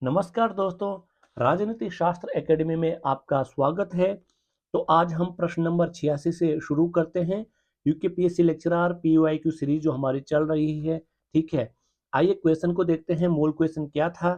नमस्कार दोस्तों, राजनीति शास्त्र एकेडमी में आपका स्वागत है। तो आज हम प्रश्न नंबर 86 से शुरू करते हैं। यूकेपीएससी लेक्चरर पीवाईक्यू सीरीज जो हमारी चल रही है। ठीक है, आइए क्वेश्चन को देखते हैं। मूल क्वेश्चन क्या था?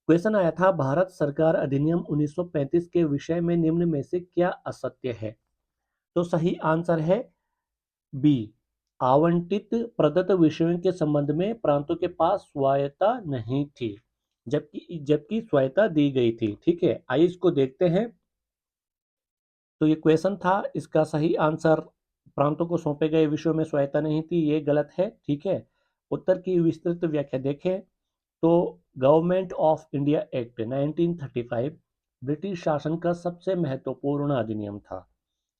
क्वेश्चन आया था, भारत सरकार अधिनियम 1935 के विषय में निम्न में से क्या असत्य है? तो सही आंसर है बी, आवंटित प्रदत्त विषयों के संबंध में प्रांतों के पास स्वायत्ता नहीं थी, जबकि जबकि स्वायत्ता दी गई थी। ठीक है, आइए इसको देखते हैं। तो ये क्वेश्चन था, इसका सही आंसर प्रांतों को सौंपे गए विषयों में स्वायत्ता नहीं थी, ये गलत है। ठीक है, उत्तर की विस्तृत व्याख्या देखें तो government of India act 1935 British शासन का सबसे महत्वपूर्ण अधिनियम था।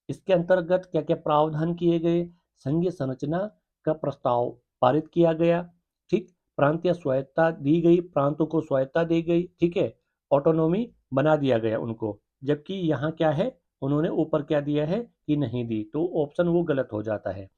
इसके अंतर्गत क्या क्या प्रावधान किए गए? संघीय संरचना का प्रस्ताव पारित किया गया। ठीक, प्रांतीय स्वायत्ता दी गई, प्रांतों को स्वायत्ता दी गई। ठीक है, ऑटोनॉमी बना दिया गया उनको। जबकि यहाँ क्या है, उन्होंने ऊपर क्या दिया है कि नहीं दी, तो ऑप्शन वो गलत हो जाता है।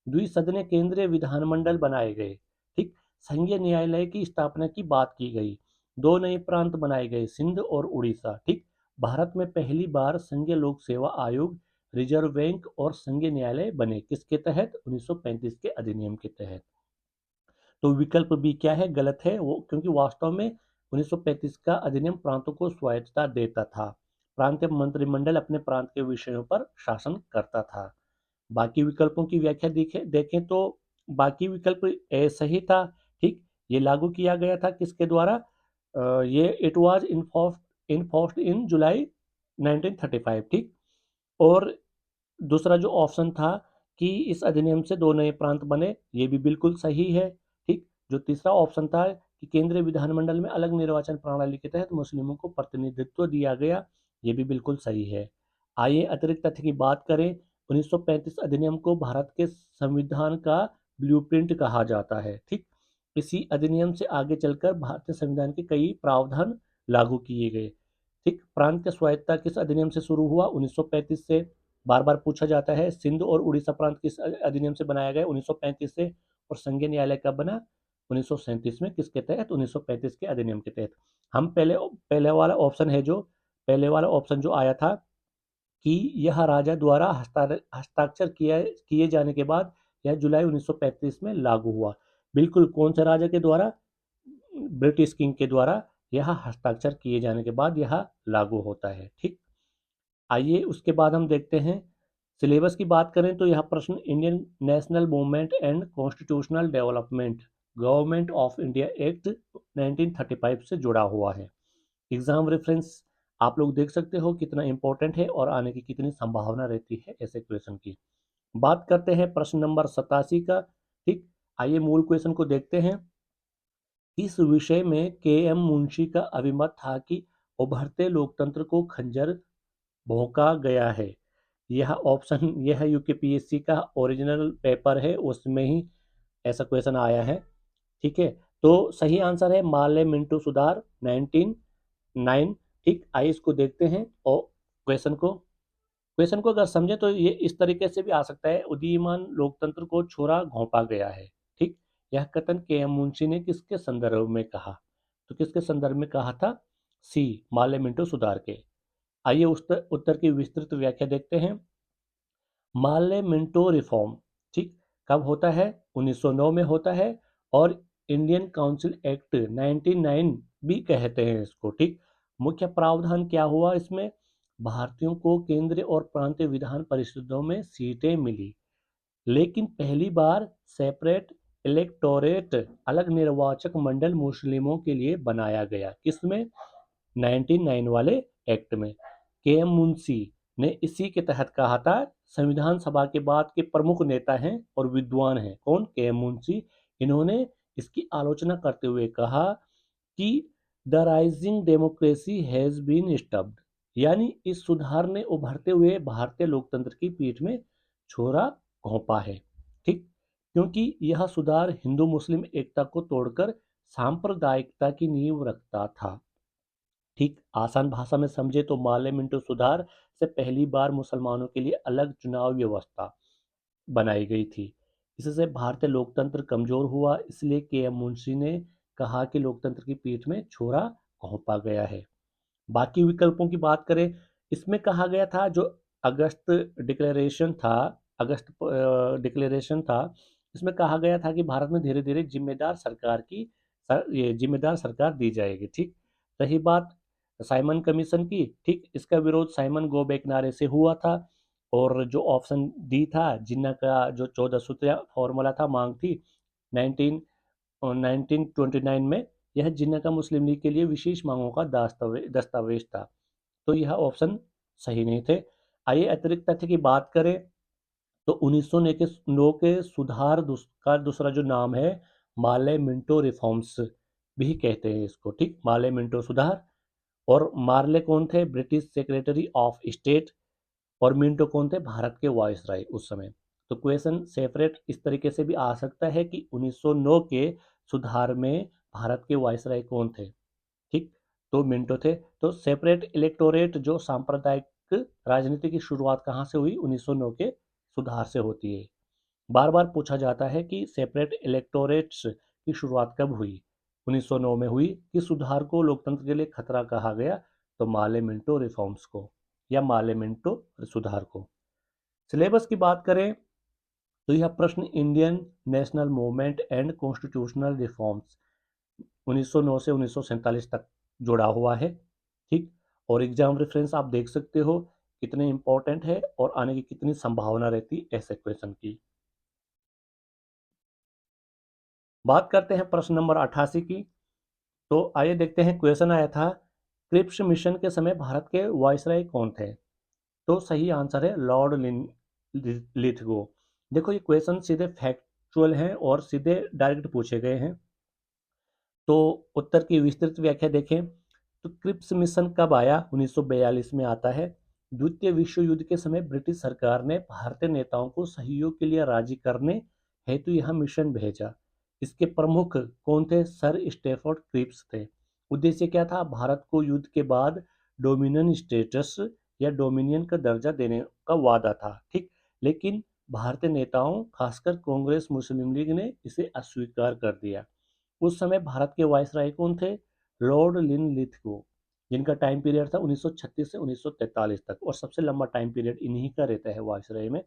द्विसदनीय केंद्रीय विधानमंडल बनाए गए। ठीक, संघीय न्यायालय की स्थापना की बात की गई। दो नए प्रांत बनाए गए, सिंध और उड़ीसा। ठीक, भारत में पहली बार संघीय लोक सेवा आयोग, रिजर्व बैंक और संघीय न्यायालय बने। किसके तहत? 1935 के अधिनियम के तहत। तो विकल्प बी क्या है? गलत है वो, क्योंकि वास्तव में 1935 का अधिनियम प्रांतों को स्वायत्तता देता था। प्रांतीय मंत्रिमंडल अपने प्रांत के विषयों पर शासन करता था। बाकी विकल्पों की व्याख्या देखें तो बाकी विकल्प ए सही था। ठीक, ये लागू किया गया था किसके द्वारा? ये इट वाज इन्फोर्स्ड इन जुलाई 1935। ठीक, और दूसरा जो ऑप्शन था कि इस अधिनियम से दो नए प्रांत बने, ये भी बिल्कुल सही है। ठीक, जो तीसरा ऑप्शन था कि केंद्रीय विधानमंडल में अलग निर्वाचन प्रणाली के तहत मुस्लिमों को प्रतिनिधित्व दिया गया, ये भी बिल्कुल सही है। आइए अतिरिक्त तथ्य की बात करें। 1935 अधिनियम को भारत के संविधान का ब्लूप्रिंट कहा जाता है। ठीक, इसी अधिनियम से आगे चलकर भारतीय संविधान के कई प्रावधान लागू किए गए। ठीक, प्रांतीय स्वायत्ता किस अधिनियम से शुरू हुआ? 1935 से। बार बार पूछा जाता है, सिंध और उड़ीसा प्रांत किस अधिनियम से बनाया गया? 1935 से। और संघीय न्यायालय कब बना? 1937 में। किसके तहत? 1935 के अधिनियम के तहत। हम पहले पहले वाला ऑप्शन है जो पहले वाला ऑप्शन जो आया था कि यह राजा द्वारा हस्ताक्षर किए जाने के बाद यह जुलाई 1935 में लागू हुआ। बिल्कुल, कौन से राजा के द्वारा? ब्रिटिश किंग के द्वारा यह हस्ताक्षर किए जाने के बाद यह लागू होता है। ठीक, आइए उसके बाद हम देखते हैं। सिलेबस की बात करें तो यह प्रश्न Indian national movement and constitutional development government of India act 1935 से जुड़ा हुआ है। एग्जाम रेफरेंस आप लोग देख सकते हो कितना इंपॉर्टेंट है और आने की कितनी संभावना रहती है ऐसे क्वेश्चन की। बात करते हैं प्रश्न नंबर 87 का। ठीक, आइए मूल क्वेश्चन को देखते हैं। इस विषय में के एम मुंशी का अभिमत था कि उभरते लोकतंत्र को खंजर भोंका गया है। यह यूकेपीएससी का ओरिजिनल पेपर है, उसमें ही ऐसा क्वेश्चन आया है। ठीक है, तो सही आंसर है माले मिंटू सुधार 1909। ठीक, आइए इसको देखते हैं और क्वेश्चन को अगर समझे तो ये इस तरीके से भी आ सकता है, उदीयमान लोकतंत्र को छोरा घोंपा गया है। ठीक, यह कथन के एम मुंशी ने किसके संदर्भ में कहा? तो किसके संदर्भ में कहा था? सी, माले मिंटो सुधार के। आइए उत्तर उत्तर की विस्तृत व्याख्या देखते हैं। माले मिंटो रिफॉर्म, ठीक, कब होता है? 1909 में होता है। और इंडियन काउंसिल एक्ट 1909 भी कहते हैं इसको। ठीक, मुख्य प्रावधान क्या हुआ इसमें? भारतीयों को केंद्रीय और प्रांतीय विधान परिषदों में सीटें मिली, लेकिन पहली बार सेपरेट इलेक्टोरेट अलग निर्वाचक मंडल मुस्लिमों के लिए बनाया गया। किसमें? 1909 वाले एक्ट में। के एम मुंशी ने इसी के तहत कहा था। संविधान सभा के बाद के प्रमुख नेता हैं और विद्वान हैं। कौन? के एम मुंशी। इन्होंने इसकी आलोचना करते हुए कहा कि the rising democracy has been stabbed, यानी इस सुधार ने उभरते हुए भारतीय लोकतंत्र की पीठ में छोरा घोंपा है। ठीक, क्योंकि यह सुधार हिंदू मुस्लिम एकता को तोड़कर सांप्रदायिकता की नींव रखता था। ठीक, आसान भाषा में समझे तो माले मिंटो सुधार से पहली बार मुसलमानों के लिए अलग चुनाव व्यवस्था बनाई गई थी। इससे भारतीय लोकतंत्र कमजोर हुआ, इसलिए के एम मुंशी ने कहा कि लोकतंत्र की पीठ में छुरा सौंपा गया है। बाकी विकल्पों की बात करें, इसमें कहा गया था जो अगस्त डिक्लेरेशन था अगस्त डिक्लेरेशन था, इसमें कहा गया था कि भारत में धीरे धीरे ये जिम्मेदार सरकार दी जाएगी। ठीक, रही बात साइमन कमीशन की, ठीक, इसका विरोध साइमन गो बैक नारे से हुआ था। और जो ऑप्शन डी था, जिन्ना का जो 14 सूत्रीय फॉर्मूला था, मांग थी 19 और 1929 में, यह जिन्ना का मुस्लिम लीग के लिए विशेष मांगों का दस्तावेज था। तो यह ऑप्शन सही नहीं थे। आइए अतिरिक्त तथ्य की बात करें, तो 1909 के सुधार का दूसरा जो नाम है, माले मिंटो रिफॉर्म्स भी कहते हैं इसको। ठीक, माले मिंटो सुधार। और मार्ले कौन थे? British secretary of state. और मिंटो कौन थे? भारत के वायसराय उस समय। तो क्वेश्चन सेपरेट इस तरीके से भी आ सकता है कि 1909 के सुधार में भारत के वायसराय कौन थे? ठीक, तो मिंटो थे। तो सेपरेट इलेक्टोरेट जो सांप्रदायिक राजनीति की शुरुआत कहाँ से हुई? 1909 के सुधार से होती है। बार बार पूछा जाता है कि सेपरेट इलेक्टोरेट्स की शुरुआत कब हुई? 1909 में हुई। कि सुधार को लोकतंत्र के लिए खतरा कहा गया? तो माले मिंटो रिफॉर्म्स को, या माले मिंटो सुधार को। सिलेबस की बात करें, तो यह प्रश्न Indian national movement and constitutional reforms 1909 से 1947 तक जुड़ा हुआ है। ठीक, और एग्जाम रेफरेंस आप देख सकते हो कितने इंपॉर्टेंट है और आने की कितनी संभावना रहती ऐसे क्वेश्चन की। बात करते हैं प्रश्न नंबर 88 की। तो आइए देखते हैं, क्वेश्चन आया था क्रिप्स मिशन के समय भारत के वायसराय कौन थे? तो सही आंसर है लॉर्ड लिथगो। देखो, ये क्वेश्चन सीधे फैक्चुअल हैं और सीधे डायरेक्ट पूछे गए हैं। तो उत्तर की विस्तृत व्याख्या देखें, तो क्रिप्स मिशन कब आया? 1942 में आता है। द्वितीय विश्व युद्ध के समय ब्रिटिश सरकार ने भारतीय नेताओं को सहयोग के लिए राजी करने हेतु यह मिशन भेजा। इसके प्रमुख कौन थे? सर स्टेफोर्ड क्रिप्स थे। उद्देश्य क्या था? भारत को युद्ध के बाद डोमिनियन स्टेटस या डोमिनियन का दर्जा देने का वादा था। ठीक, लेकिन भारतीय नेताओं, खासकर कांग्रेस मुस्लिम लीग ने इसे अस्वीकार कर दिया। उस समय भारत के वायसराय कौन थे? लॉर्ड लिनलिथगो, जिनका टाइम पीरियड था 1936 से 1943 तक, और सबसे लंबा टाइम पीरियड इन्हीं का रहता है वायसराय में।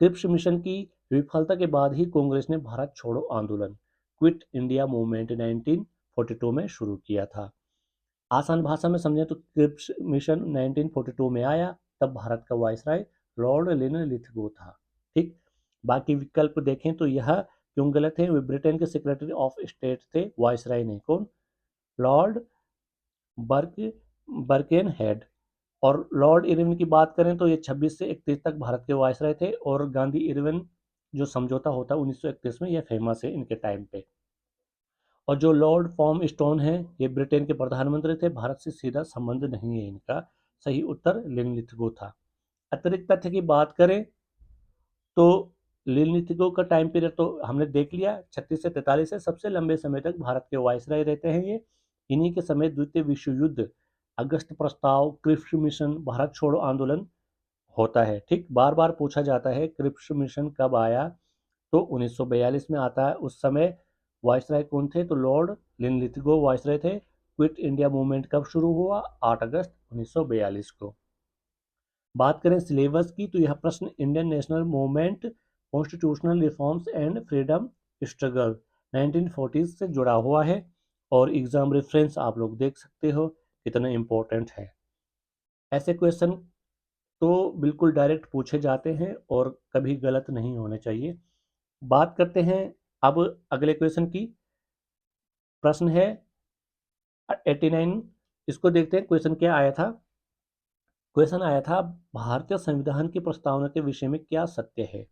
क्रिप्स मिशन की विफलता के बाद ही कांग्रेस ने भारत छोड़ो आंदोलन, क्विट इंडिया मूवमेंट 1942 में शुरू किया था। आसान भाषा में समझें तो क्रिप्स मिशन 1942 में आया, तब भारत का वायसराय लॉर्ड लिनलिथगो था। ठीक, बाकी विकल्प देखें तो यह क्यों गलत है? वे ब्रिटेन के सेक्रेटरी ऑफ स्टेट थे, वायसराय नहीं। कौन? Lord Birk Birkenhead. और लॉर्ड इरविन की बात करें तो ये 26 से 31 तक भारत के वायसराय थे। और गांधी इरविन जो समझौता होता है 1931 में, यह फेमस है इनके टाइम पे। और जो लॉर्ड फॉर्म स्टोन है, ये ब्रिटेन के प्रधानमंत्री थे, भारत से सीधा संबंध नहीं है इनका। सही उत्तर लिनलिथगो था। अतिरिक्त तथ्य की बात करें, तो लिनलिथगो का टाइम पीरियड तो हमने देख लिया, 36 से 43 है। सबसे लंबे समय तक भारत के वायसराय रहते हैं ये। इन्हीं के समय द्वितीय विश्व युद्ध, अगस्त प्रस्ताव, क्रिप्स मिशन, भारत छोड़ो आंदोलन होता है। ठीक, बार बार पूछा जाता है क्रिप्स मिशन कब आया? तो 1942 में आता है। उस समय वायसराय कौन थे? तो लॉर्ड लिनलिथगो वायसराय थे। क्विट इंडिया मूवमेंट कब शुरू हुआ? 8 अगस्त 1942 को। बात करें सिलेबस की, तो यह प्रश्न Indian national movement, constitutional reforms and freedom struggle 1940 से जुड़ा हुआ है। और एग्जाम रेफरेंस आप लोग देख सकते हो कितना इंपॉर्टेंट है। ऐसे क्वेश्चन तो बिल्कुल डायरेक्ट पूछे जाते हैं और कभी गलत नहीं होने चाहिए। बात करते हैं अब अगले क्वेश्चन की। प्रश्न है 89, इसको देखते हैं क्वेश्चन क्या आया था। क्वेश्चन आया था, भारतीय संविधान की प्रस्तावना के विषय में क्या सत्य है?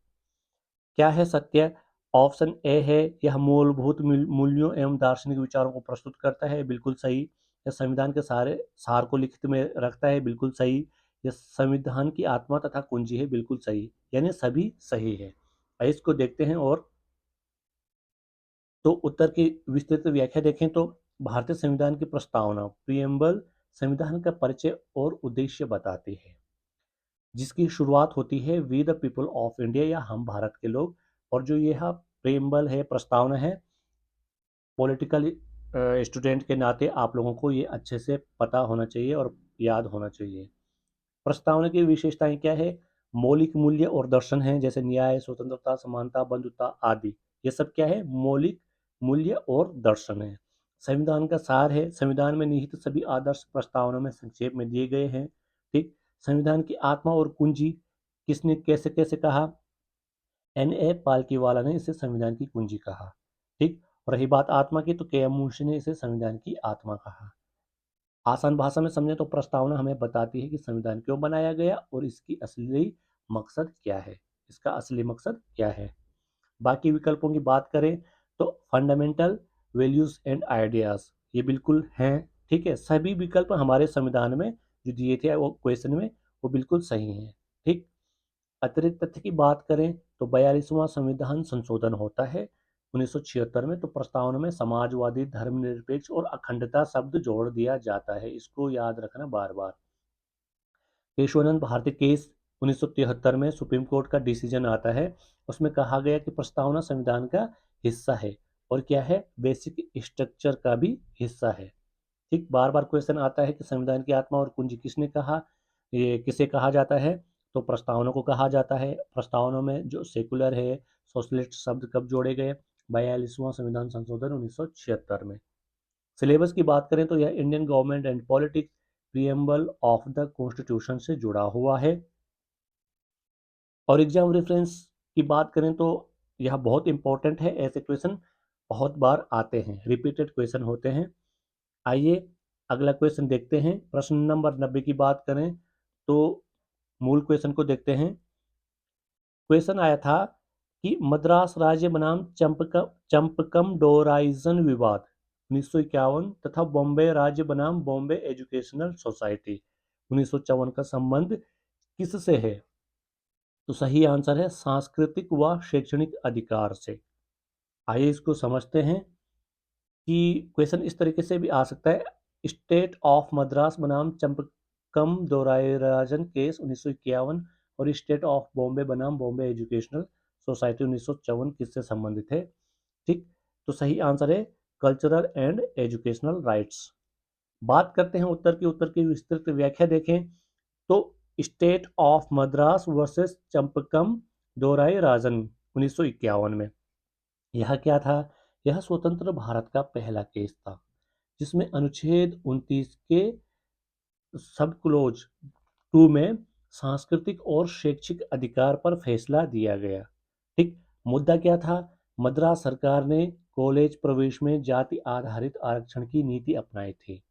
क्या है सत्य? ऑप्शन ए है, यह मूलभूत मूल्यों एवं दार्शनिक विचारों को प्रस्तुत करता है, बिल्कुल सही। यह संविधान के सारे सार को लिखित में रखता है, बिल्कुल सही। यह संविधान की आत्मा तथा कुंजी है, बिल्कुल सही। यानी सभी सही है। इसको देखते हैं। और तो उत्तर की विस्तृत व्याख्या देखें, तो भारतीय संविधान की प्रस्तावना, प्रियम्बल, संविधान का परिचय और उद्देश्य बताती है, जिसकी शुरुआत होती है we the people of India, या हम भारत के लोग। और जो यह प्रेम्बल है, प्रस्तावना है, पॉलिटिकल स्टूडेंट के नाते आप लोगों को ये अच्छे से पता होना चाहिए और याद होना चाहिए। प्रस्तावना की विशेषताएं क्या है? मौलिक मूल्य और दर्शन हैं, जैसे न्याय, स्वतंत्रता, समानता, बंधुता आदि। ये सब क्या है? मौलिक मूल्य और दर्शन है। संविधान का सार है, संविधान में निहित सभी आदर्श प्रस्तावना में संक्षेप में दिए गए हैं। ठीक। संविधान की आत्मा और कुंजी किसने कैसे कैसे कहा? N.A. पालकीवाला ने इसे संविधान की कुंजी कहा। ठीक। और रही बात आत्मा की, तो के.एम. मुंशी ने इसे संविधान की आत्मा कहा। आसान भाषा में समझें तो प्रस्तावना हमें बताती है कि संविधान क्यों बनाया गया और इसकी असली मकसद क्या है। इसका असली मकसद क्या है। बाकी विकल्पों की बात करें तो फंडामेंटल वैल्यूज एंड आइडियाज, ये बिल्कुल हैं। ठीक है, सभी विकल्प हमारे संविधान में जो दिए थे वो क्वेश्चन में, वो बिल्कुल सही हैं। ठीक। अतिरिक्त तथ्य की बात करें तो 42वां संविधान संशोधन होता है 1976 में। तो प्रस्तावना में समाजवादी, धर्मनिरपेक्ष और अखंडता शब्द जोड़ दिया जाता है, इसको याद रखना बार बार। केशवानंद भारती केस 1973 में सुप्रीम कोर्ट का डिसीजन आता है। उसमें कहा गया कि प्रस्तावना संविधान का हिस्सा है और क्या है? बेसिक स्ट्रक्चर का भी हिस्सा है। ठीक। बार बार क्वेश्चन आता है कि संविधान की आत्मा और कुंजी किसने कहा, ये किसे कहा जाता है? तो प्रस्तावना को कहा जाता है। प्रस्तावना में जो सेकुलर है, सोशलिस्ट शब्द कब जोड़े गए? 42वां संविधान संशोधन 1976 में। सिलेबस की बात करें तो यह Indian government and politics preamble of the constitution से जुड़ा हुआ है। और एग्जाम रेफरेंस की बात करें तो यह बहुत इंपॉर्टेंट है, ऐसे क्वेश्चन बहुत बार आते हैं, रिपीटेड क्वेश्चन होते हैं। आइए अगला क्वेश्चन देखते हैं। प्रश्न नंबर 90 की बात करें तो मूल क्वेश्चन को देखते हैं। क्वेश्चन आया था कि मद्रास राज्य बनाम चंपकम डोराइजन विवाद 1951 तथा बॉम्बे राज्य बनाम बॉम्बे एजुकेशनल सोसाइटी 1954 का संबंध किससे है? तो सही आंसर है सांस्कृतिक व शैक्षणिक अधिकार से। आइए इसको समझते हैं कि क्वेश्चन इस तरीके से भी आ सकता है। स्टेट ऑफ मद्रास बनाम चंपकम दोरायराजन केस 1951 और स्टेट ऑफ बॉम्बे बनाम बॉम्बे एजुकेशनल सोसाइटी 1954 किससे संबंधित है? ठीक। तो सही आंसर है कल्चरल एंड एजुकेशनल राइट्स। बात करते हैं उत्तर की। उत्तर की विस्तृत व्याख्या देखें तो state of Madras versus Champakam Dorairajan 1951 में, यह क्या था? यह स्वतंत्र भारत का पहला केस था जिसमें अनुच्छेद 29 के सब क्लोज 2 में सांस्कृतिक और शैक्षिक अधिकार पर फैसला दिया गया। ठीक। मुद्दा क्या था? मद्रास सरकार ने कॉलेज प्रवेश में जाति आधारित आरक्षण की नीति अपनाई थी।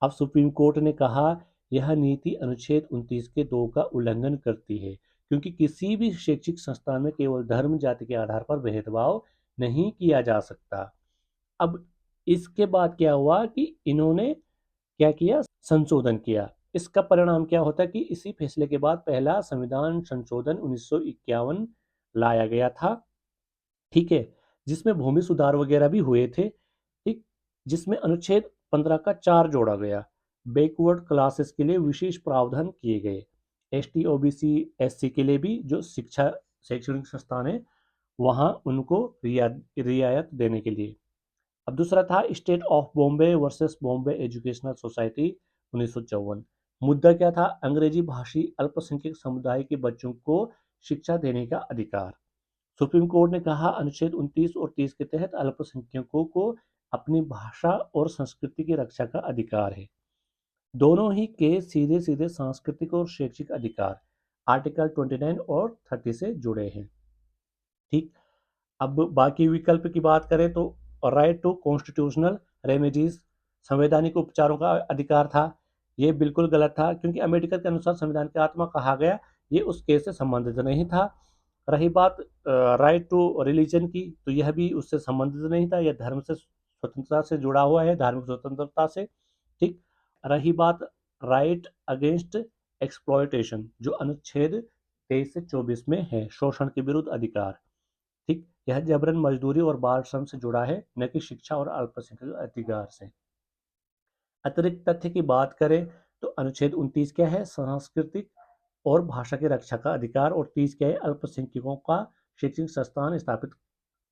अब सुप्रीम कोर्ट ने कहा यह नीति अनुच्छेद 29 के 2 का उल्लंघन करती है, क्योंकि किसी भी शैक्षिक संस्थान में केवल धर्म जाति के आधार पर भेदभाव नहीं किया जा सकता। अब इसके बाद क्या हुआ कि इन्होंने क्या किया? संशोधन किया। इसका परिणाम क्या होता है कि इसी फैसले के बाद पहला संविधान संशोधन 1951 लाया गया था। ठीक है, जिसमें भूमि सुधार वगैरह भी हुए थे। ठीक। जिसमें अनुच्छेद 15 का 4 जोड़ा गया। बैकवर्ड क्लासेस के लिए विशेष प्रावधान किए गए। एसटी, ओबीसी, एससी के लिए भी जो शिक्षा शैक्षणिक संस्थान है वहां उनको रियायत देने के लिए। अब दूसरा था state of Bombay versus Bombay educational society 1954। मुद्दा क्या था? अंग्रेजी भाषी अल्पसंख्यक समुदाय के बच्चों को शिक्षा देने का अधिकार। सुप्रीम कोर्ट ने कहा अनुच्छेद 29 और 30 के तहत अल्पसंख्यकों को अपनी भाषा और संस्कृति की रक्षा का अधिकार है। दोनों ही के सीधे सीधे सांस्कृतिक और शैक्षिक अधिकार आर्टिकल 29 और 30 से जुड़े हैं। ठीक। अब बाकी विकल्प की बात करें तो राइट टू कॉन्स्टिट्यूशनल रेमेडीज, संवैधानिक उपचारों का अधिकार था। ये बिल्कुल गलत था, क्योंकि अम्बेडकर के अनुसार संविधान की आत्मा कहा गया, ये उस केस से संबंधित नहीं था। रही बात राइट टू रिलीजन की, तो यह भी उससे संबंधित नहीं था, यह धर्म से स्वतंत्रता से जुड़ा हुआ है, धार्मिक स्वतंत्रता से। ठीक। रही बात राइट अगेंस्ट एक्सप्लॉयटेशन, जो अनुच्छेद 23 से 24 में है, शोषण के विरुद्ध अधिकार। ठीक। यह जबरन मजदूरी और बाल श्रम से जुड़ा है, न कि शिक्षा और अल्पसंख्यक अधिकार से। अतिरिक्त तथ्य की बात करें तो अनुच्छेद 29 क्या है? सांस्कृतिक और भाषा की रक्षा का अधिकार, और 30 क्या है? अल्पसंख्यकों का शैक्षणिक संस्थान स्थापित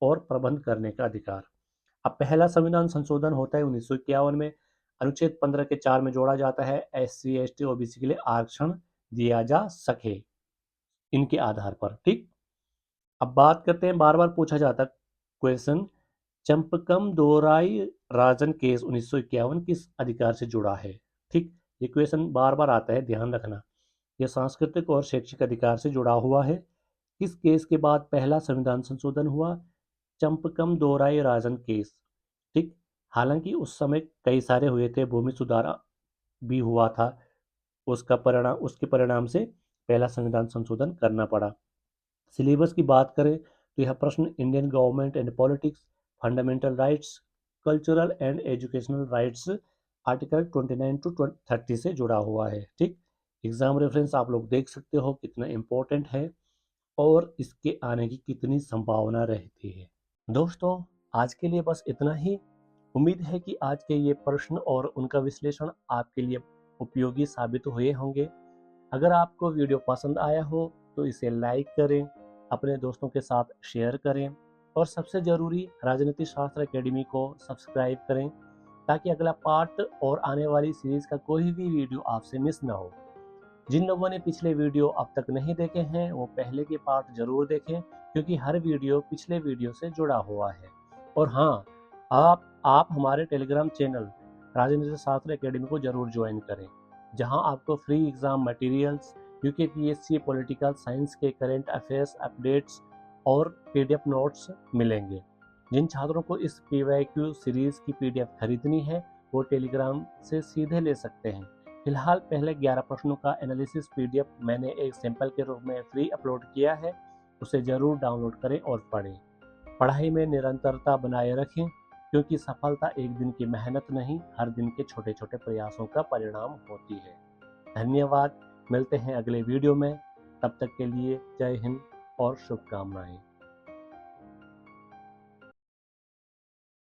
और प्रबंध करने का अधिकार। अब पहला संविधान संशोधन होता है 1951 में, अनुच्छेद 15 के 4 में जोड़ा जाता है SC ST OBC के लिए आरक्षण दिया जा सके इनके आधार पर। ठीक, अब बात करते हैं, बार बार पूछा जाता क्वेश्चन, चंपकम दोराई राजन केस 1951 किस अधिकार से जुड़ा है। ठीक, ये क्वेश्चन बार बार आता है, ध्यान रखना। यह सांस्कृतिक और शैक्षिक अधिकार से जुड़ा हुआ है। किस केस के बाद पहला संविधान संशोधन हुआ? चंपकम दोराई राजन केस। ठीक, हालांकि उस समय कई सारे हुए थे, भूमि सुधार भी हुआ था, उसके परिणाम से पहला संविधान संशोधन करना पड़ा। सिलेबस की बात करें तो यह प्रश्न Indian government and politics, fundamental rights, cultural and educational rights, article 29 to 30 से जुड़ा हुआ है। ठीक, एग्जाम रेफरेंस आप लोग देख सकते हो कितना इम्पोर्टेंट है और इसके आने की कितनी संभावना रहती है। दोस्तों, आज के लिए बस इतना ही। उम्मीद है कि आज के ये प्रश्न और उनका विश्लेषण आपके लिए उपयोगी साबित हुए होंगे। अगर आपको वीडियो पसंद आया हो तो इसे लाइक करें, अपने दोस्तों के साथ शेयर करें और सबसे ज़रूरी राजनीति शास्त्र एकेडमी को सब्सक्राइब करें ताकि अगला पार्ट और आने वाली सीरीज़ का कोई भी वीडियो आपसे मिस ना हो। जिन लोगों ने पिछले वीडियो अब तक नहीं देखे हैं वो पहले के पार्ट जरूर देखें, क्योंकि हर वीडियो पिछले वीडियो से जुड़ा हुआ है। और हाँ, आप हमारे टेलीग्राम चैनल राजनीति शास्त्र एकेडमी को जरूर ज्वाइन करें, जहां आपको free exam materials, UKPSC political science के करंट अफेयर्स अपडेट्स और पीडीएफ नोट्स मिलेंगे। जिन छात्रों को इस पीवाईक्यू सीरीज की पीडीएफ खरीदनी है वो टेलीग्राम से सीधे ले सकते हैं। फिलहाल पहले 11 प्रश्नों का एनालिसिस पीडीएफ मैंने एक सैंपल के रूप में फ्री अपलोड किया है, उसे जरूर डाउनलोड करें और पढ़ें। पढ़ाई में निरंतरता बनाए रखें, क्योंकि सफलता एक दिन की मेहनत नहीं, हर दिन के छोटे छोटे प्रयासों का परिणाम होती है। धन्यवाद, मिलते हैं अगले वीडियो में, तब तक के लिए जय हिंद और शुभकामनाएं।